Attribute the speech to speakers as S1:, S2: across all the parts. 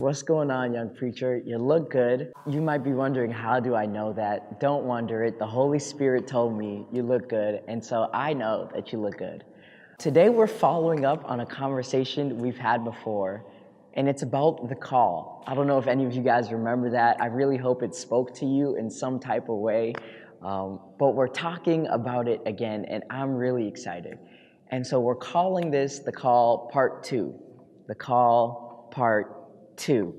S1: What's going on, young preacher? You look good. You might be wondering, how do I know that? Don't wonder it. The Holy Spirit told me you look good, and so I know that you look good. Today we're following up on a conversation we've had before, and it's about the call. I don't know if any of you guys remember that. I really hope it spoke to you in some type of way, but we're talking about it again, and I'm really excited. And so we're calling this the call part 2. The call part 2.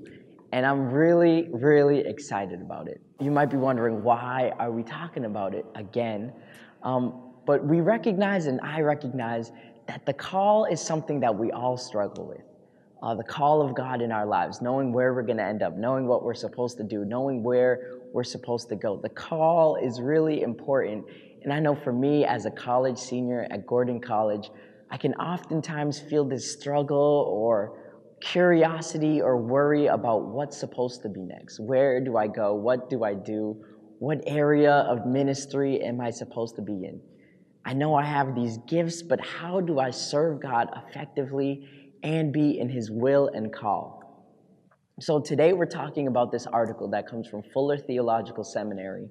S1: And I'm really, really excited about it. You might be wondering, why are we talking about it again? But we recognize, and I recognize, that the call is something that we all struggle with. The call of God in our lives, knowing where we're going to end up, knowing what we're supposed to do, knowing where we're supposed to go. The call is really important. And I know for me, as a college senior at Gordon College, I can oftentimes feel this struggle or curiosity or worry about what's supposed to be next. Where do I go? What do I do? What area of ministry am I supposed to be in? I know I have these gifts, but how do I serve God effectively and be in His will and call? So today we're talking about this article that comes from Fuller Theological Seminary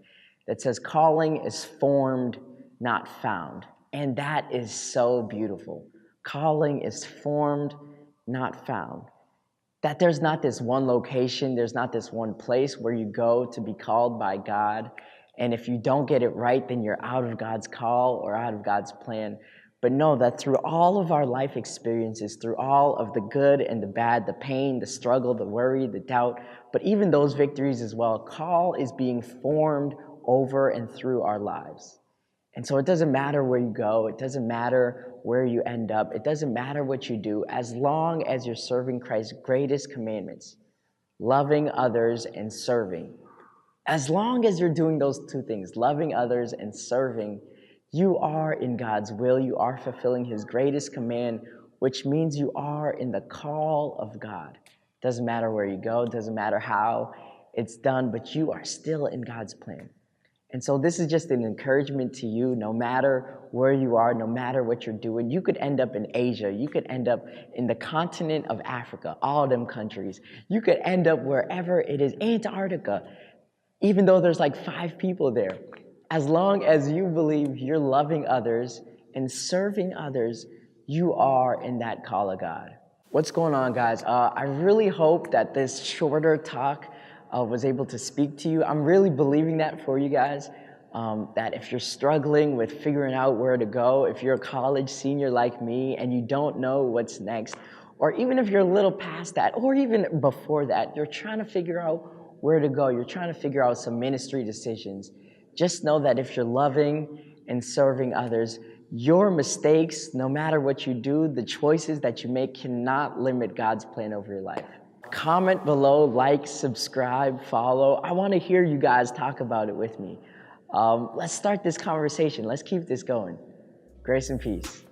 S1: that says, "Calling is formed, not found." And that is so beautiful. Calling is formed, not found. That there's not this one location, there's not this one place where you go to be called by God. And if you don't get it right, then you're out of God's call or out of God's plan. But know that through all of our life experiences, through all of the good and the bad, the pain, the struggle, the worry, the doubt, but even those victories as well, call is being formed over and through our lives. And so it doesn't matter where you go, it doesn't matter where you end up, it doesn't matter what you do, as long as you're serving Christ's greatest commandments, loving others and serving. As long as you're doing those two things, loving others and serving, you are in God's will, you are fulfilling His greatest command, which means you are in the call of God. Doesn't matter where you go, doesn't matter how it's done, but you are still in God's plan. And so this is just an encouragement to you, no matter where you are, no matter what you're doing. You could end up in Asia. You could end up in the continent of Africa, all them countries. You could end up wherever it is, Antarctica, even though there's like 5 people there. As long as you believe you're loving others and serving others, you are in that call of God. What's going on, guys? I really hope that this shorter talk was able to speak to you. I'm really believing that for you guys, that if you're struggling with figuring out where to go, if you're a college senior like me and you don't know what's next, or even if you're a little past that, or even before that, you're trying to figure out where to go, you're trying to figure out some ministry decisions, just know that if you're loving and serving others, your mistakes, no matter what you do, the choices that you make cannot limit God's plan over your life. Comment below, like, subscribe, follow. I want to hear you guys talk about it with me. Let's start this conversation. Let's keep this going. Grace and peace.